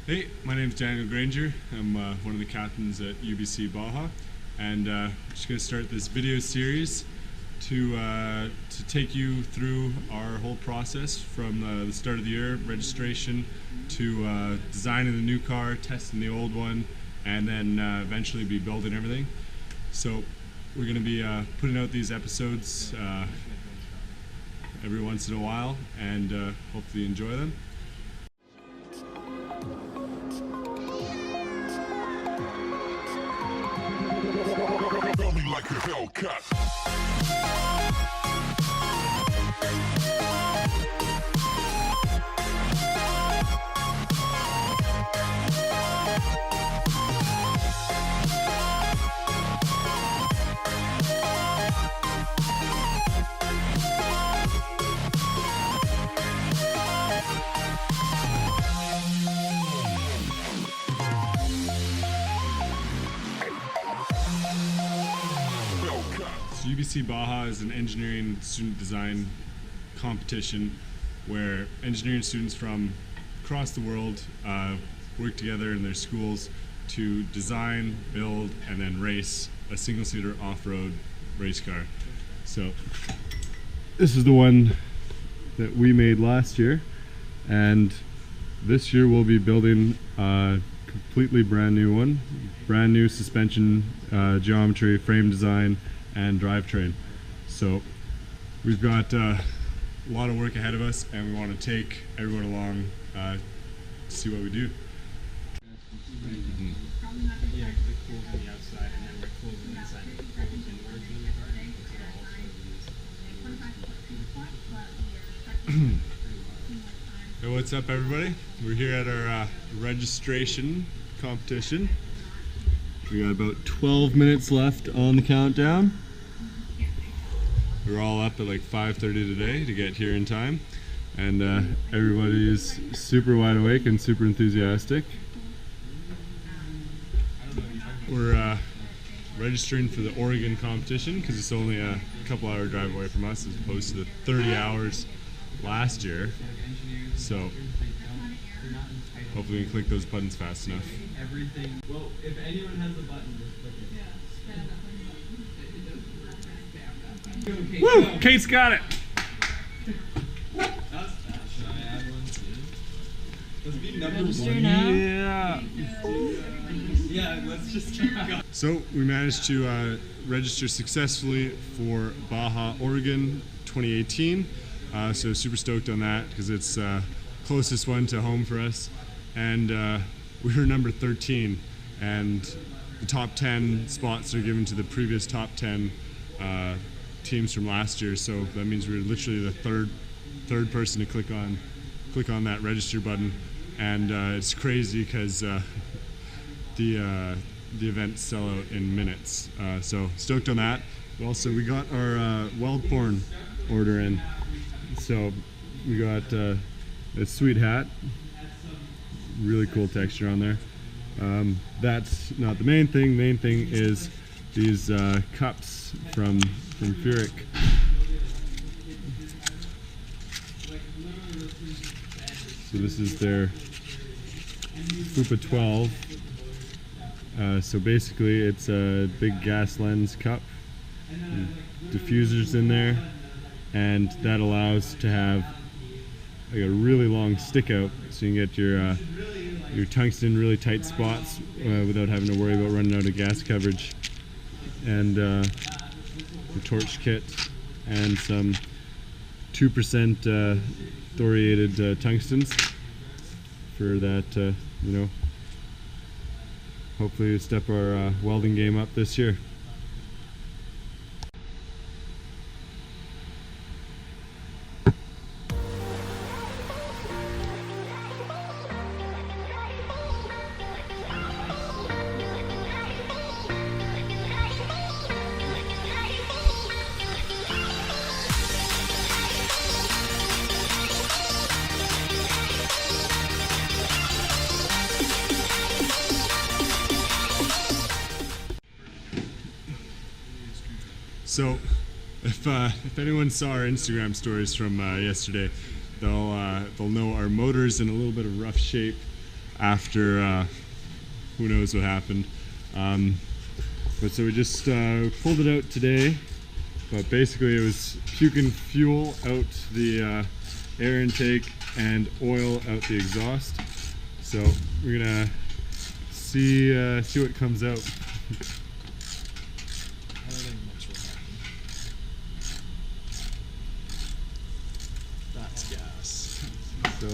Hey, my name is Daniel Granger. I'm one of the captains at UBC Baja, and I'm just going to start this video series to take you through our whole process from the start of the year, registration, to designing the new car, testing the old one, and then eventually be building everything. So we're going to be putting out these episodes every once in a while, and hopefully you enjoy them. Like a Hellcat. UBC Baja is an engineering student design competition where engineering students from across the world work together in their schools to design, build, and then race a single-seater off-road race car. So this is the one that we made last year, and this year we'll be building a completely brand new one, brand new suspension geometry, frame design, and drivetrain. So we've got a lot of work ahead of us, and we want to take everyone along to see what we do. Hey, what's up everybody? We're here at our registration competition. We got about 12 minutes left on the countdown. We're all up at like 5:30 today to get here in time, and everybody is super wide awake and super enthusiastic. We're registering for the Oregon competition because it's only a couple hour drive away from us as opposed to the 30 hours last year. So hopefully we can click those buttons fast enough. Well, if anyone has the button, just click it. Woo! Kate's got it! That's fast. Should I add one too? Let's be number Register one. now. Yeah! Yeah, let's just keep going. So we managed to register successfully for Baja, Oregon 2018. So super stoked on that because it's closest one to home for us. And we were number 13, and the top 10 spots are given to the previous top 10 teams from last year. So that means we were literally the third person to click on that register button, and it's crazy because the events sell out in minutes. So stoked on that. Also, we got our weld porn order in, so we got a sweet hat. Really cool texture on there. That's not the main thing. Main thing is these cups from Furic. So this is their FUPA 12. So basically it's a big gas lens cup, diffusers in there, and that allows to have like a really long stick out, so you can get your tungsten really tight spots without having to worry about running out of gas coverage. And the torch kit and some 2% thoriated tungstens for that, hopefully step our welding game up this year. So if anyone saw our Instagram stories from yesterday, they'll know our motor's in a little bit of rough shape. after who knows what happened. But so we just pulled it out today, but basically it was puking fuel out the air intake and oil out the exhaust. So we're gonna see what comes out. I don't think much will happen. That's gas. So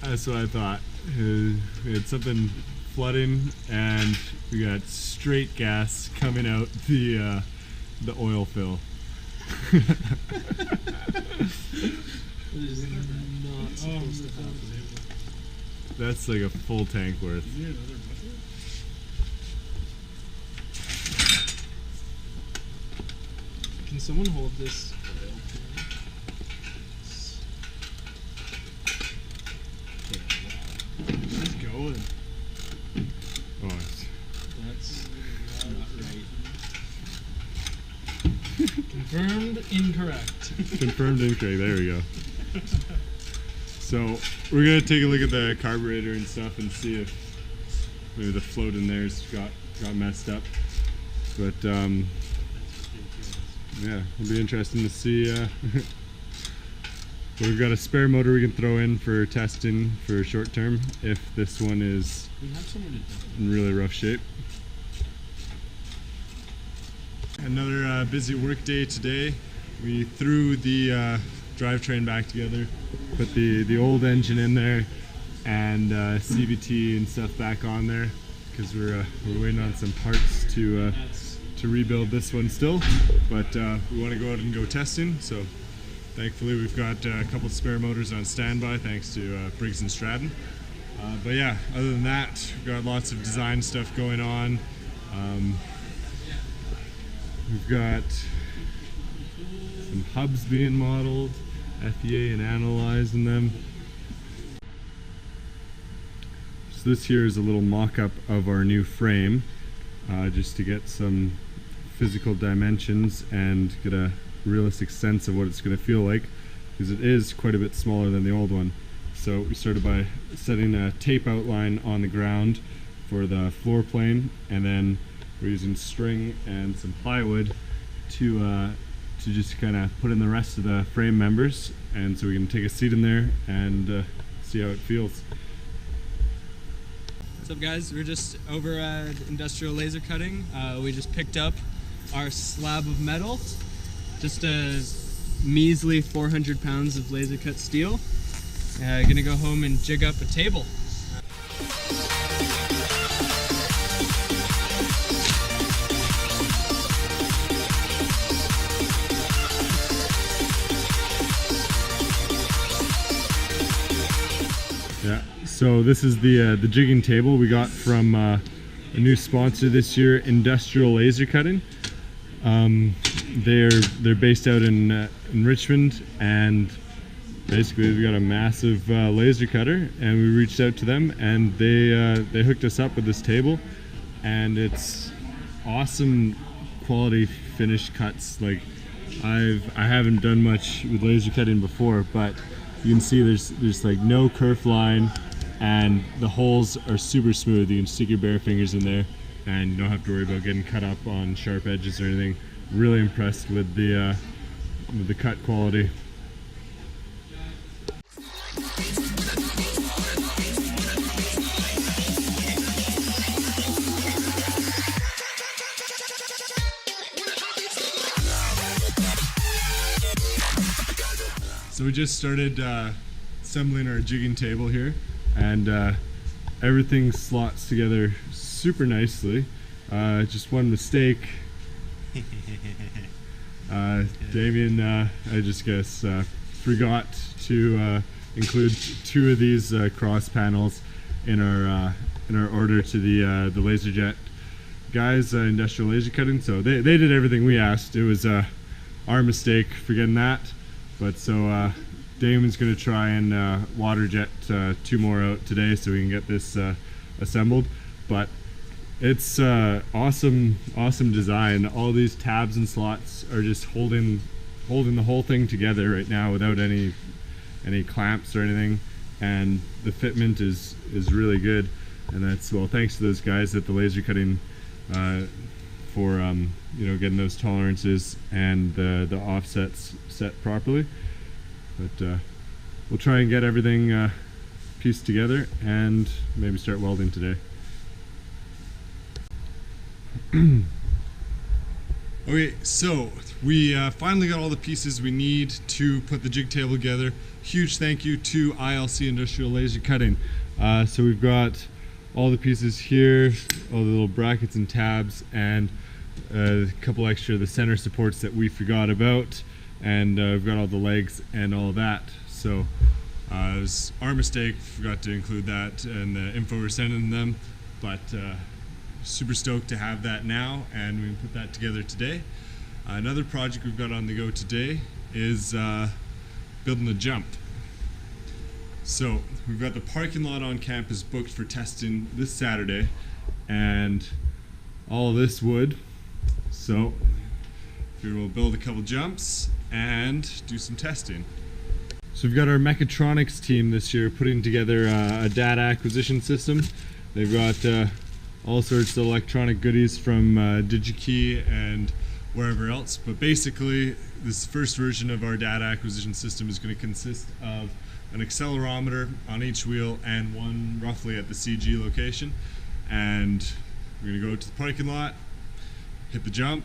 that's what I thought. We had something flooding, and we got straight gas coming out the oil fill. It is not supposed to happen. That's like a full tank worth. Can someone hold this? It's going. Oh, it's That's not right. Confirmed incorrect. confirmed incorrect. There we go. So we're gonna take a look at the carburetor and stuff and see if maybe the float in there's got messed up. But yeah, it'll be interesting to see. We've got a spare motor we can throw in for testing for short term if this one is We have someone to do in really rough shape. Another busy work day today. We threw the drivetrain back together, put the old engine in there, and CVT and stuff back on there because we're waiting on some parts to rebuild this one still. But we want to go out and go testing. So thankfully we've got a couple spare motors on standby thanks to Briggs & Stratton. But yeah, other than that, we've got lots of design stuff going on. We've got some hubs being modeled, FEA and analyzing them. So this here is a little mock-up of our new frame, just to get some physical dimensions and get a realistic sense of what it's going to feel like, because it is quite a bit smaller than the old one. So we started by setting a tape outline on the ground for the floor plane, and then we're using string and some plywood to just kind of put in the rest of the frame members, and so we can take a seat in there and see how it feels. What's up, guys? We're just over at Industrial Laser Cutting. We just picked up our slab of metal, just a measly 400 pounds of laser cut steel. Gonna go home and jig up a table. Yeah, so this is the jigging table we got from a new sponsor this year, Industrial Laser Cutting. They're based out in Richmond, and basically they've got a massive laser cutter, and we reached out to them, and they hooked us up with this table, and it's awesome quality finished cuts. Like I haven't done much with laser cutting before, but you can see there's like no kerf line, and the holes are super smooth. You can stick your bare fingers in there and you don't have to worry about getting cut up on sharp edges or anything. Really impressed with the cut quality. So we just started assembling our jigging table here, and everything slots together super nicely. Just one mistake. Damien, I just guess, forgot to include two of these cross panels in our order to the LaserJet guys, Industrial Laser Cutting. So they did everything we asked. It was our mistake forgetting that. But so Damon's going to try and water jet two more out today so we can get this assembled. But it's awesome design. All these tabs and slots are just holding the whole thing together right now without any clamps or anything. and the fitment is really good, and that's well thanks to those guys at the laser cutting for you know, getting those tolerances and the offsets set properly. But we'll try and get everything pieced together and maybe start welding today. Okay, so we finally got all the pieces we need to put the jig table together. Huge thank you to ILC Industrial Laser Cutting. So we've got all the pieces here, all the little brackets and tabs, and a couple extra of the center supports that we forgot about, and we've got all the legs and all that. So it was our mistake, forgot to include that in the info we're sending them, but super stoked to have that now, and we can put that together today. Another project we've got on the go today is building the jump. So we've got the parking lot on campus booked for testing this Saturday, and all of this wood. So we'll build a couple jumps and do some testing. So we've got our mechatronics team this year putting together a data acquisition system. They've got all sorts of electronic goodies from DigiKey and wherever else, but basically this first version of our data acquisition system is going to consist of an accelerometer on each wheel and one roughly at the CG location, and we're going to go to the parking lot, hit the jump,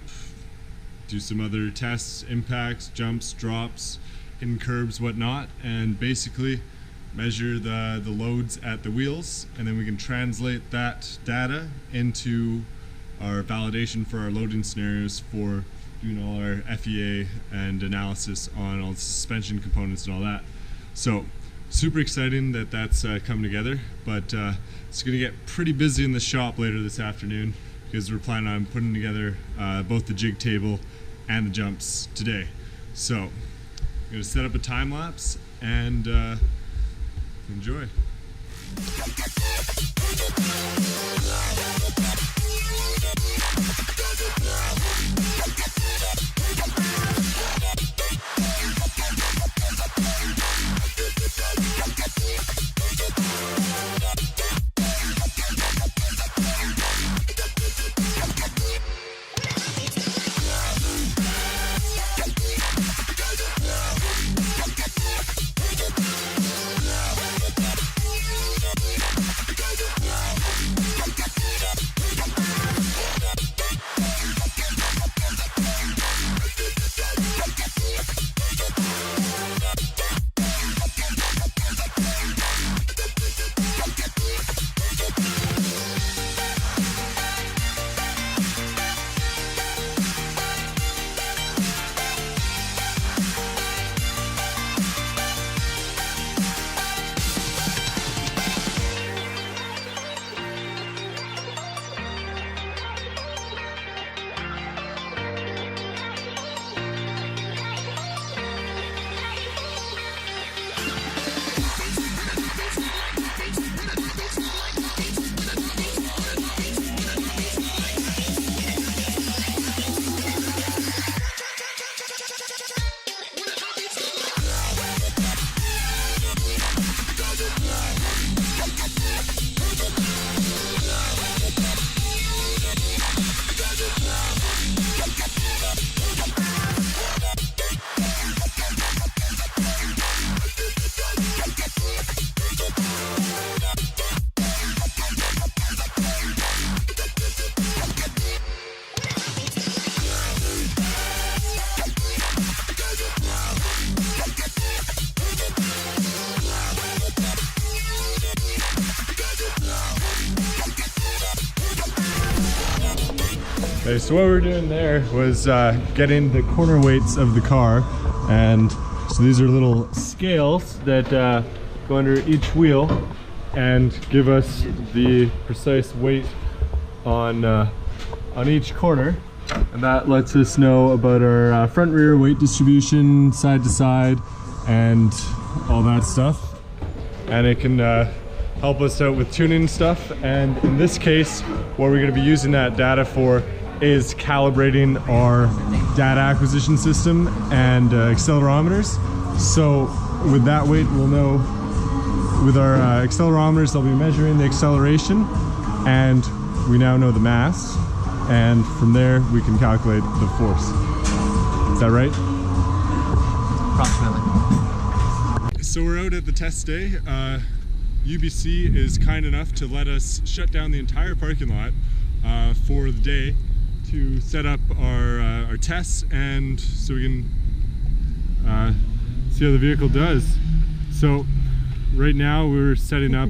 do some other tests, impacts, jumps, drops, hidden curbs, whatnot, and basically measure the loads at the wheels, and then we can translate that data into our validation for our loading scenarios for doing all our FEA and analysis on all the suspension components and all that. So super exciting that that's coming together, but it's going to get pretty busy in the shop later this afternoon because we're planning on putting together both the jig table and the jumps today. So I'm going to set up a time lapse and enjoy. Okay, so what we were doing there was getting the corner weights of the car, and so these are little scales that go under each wheel and give us the precise weight on each corner, and that lets us know about our front rear weight distribution, side to side, and all that stuff. And it can help us out with tuning stuff, and in this case what we're going to be using that data for is calibrating our data acquisition system and accelerometers. So with that weight we'll know with our accelerometers, they'll be measuring the acceleration, and we now know the mass, and from there we can calculate the force. Is that right? Approximately. So we're out at the test day. UBC is kind enough to let us shut down the entire parking lot for the day to set up our tests, and so we can see how the vehicle does. So right now we're setting up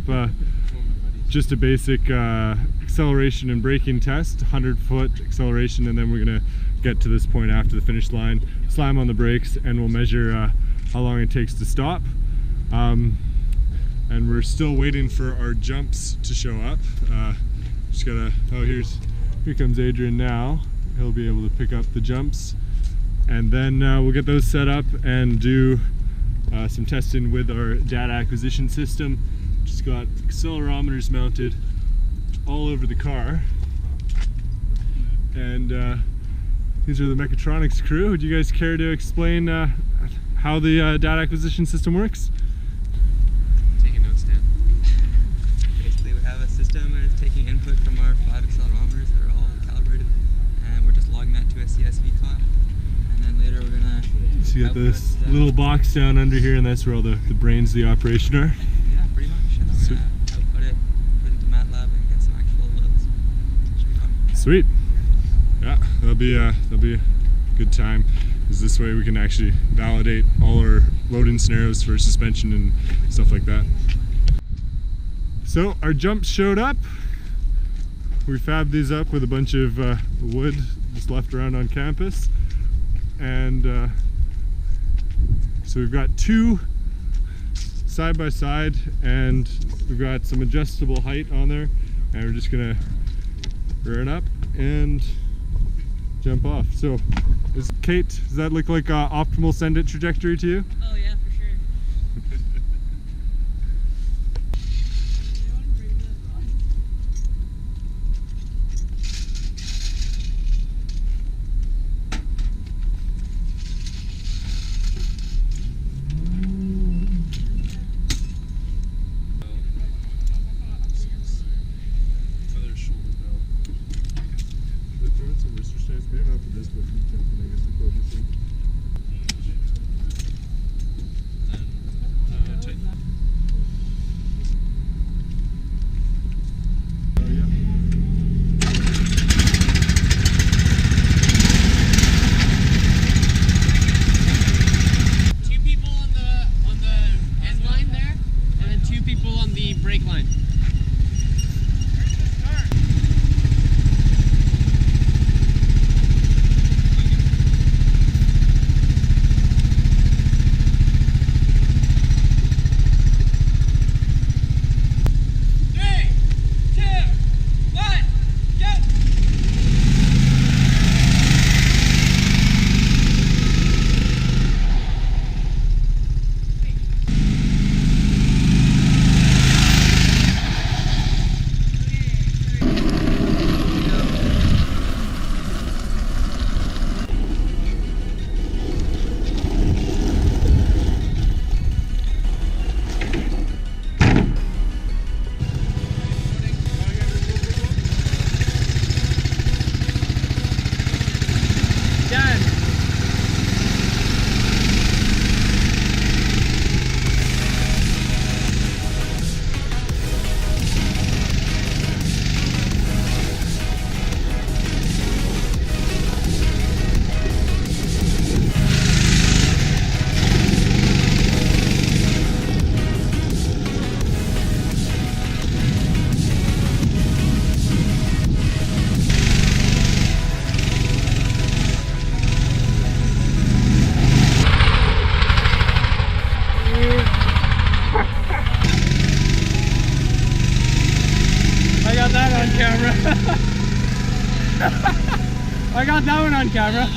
just a basic acceleration and braking test, 100-foot acceleration, and then we're gonna get to this point after the finish line, slam on the brakes, and we'll measure how long it takes to stop. And we're still waiting for our jumps to show up. Just gotta, oh, here comes Adrian now. He'll be able to pick up the jumps, and then we'll get those set up and do some testing with our data acquisition system. Just got accelerometers mounted all over the car, and these are the mechatronics crew. Would you guys care to explain how the data acquisition system works? Taking notes down. Basically, we have a system and it's taking input from our 5 accelerometers that are all calibrated, and we're just logging that to a CSV file. And then later we're gonna. So you got this little box down under here, and that's where all the brains of the operation are. Yeah, pretty much. And then we're gonna output it, put it into MATLAB, and get some actual loads. Should be fun. Sweet. Yeah, that'll be a good time, because this way we can actually validate all our loading scenarios for suspension and stuff like that. So our jumps showed up. We fabbed these up with a bunch of wood just left around on campus, and so we've got 2 side by side, and we've got some adjustable height on there, and we're just gonna rear it up and jump off. So, Kate, does that look like optimal send it trajectory to you? Oh yeah, for sure. Brake line. I got that one on camera.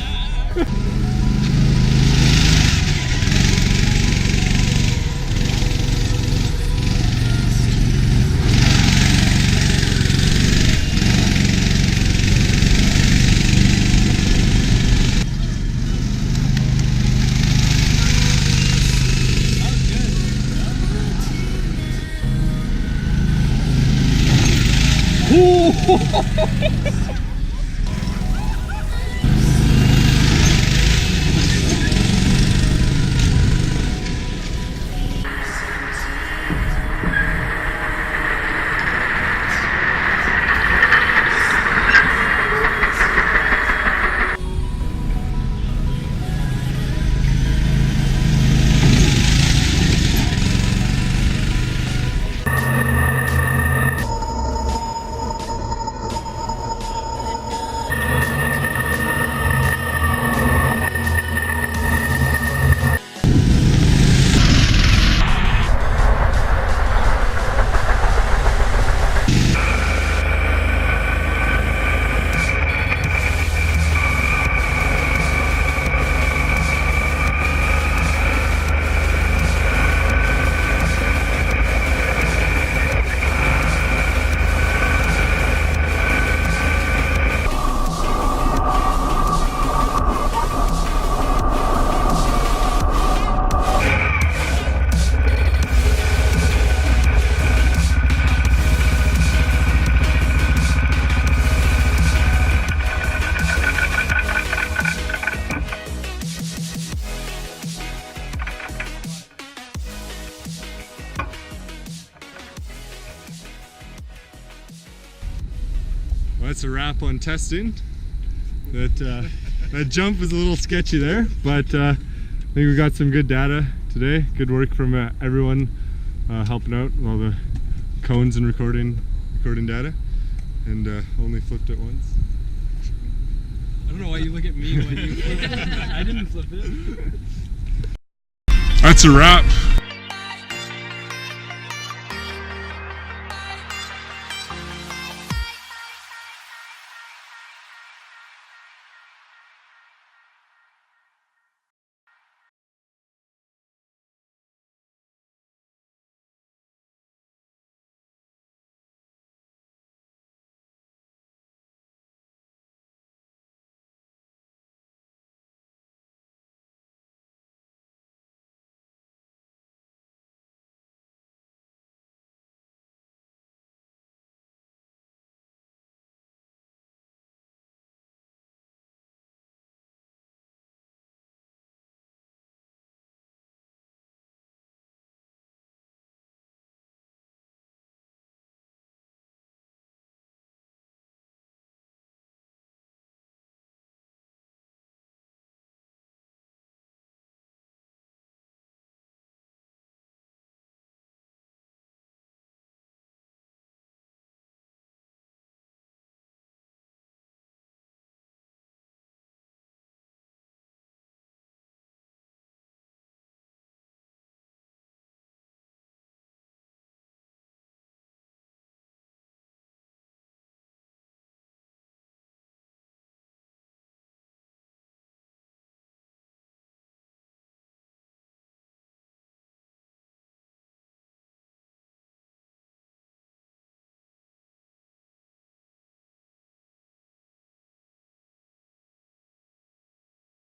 Well, that's a wrap on testing. That jump was a little sketchy there, but I think we got some good data today. Good work from everyone helping out with all the cones and recording data, and only flipped it once. I don't know why you look at me when you flip it. I didn't flip it. That's a wrap.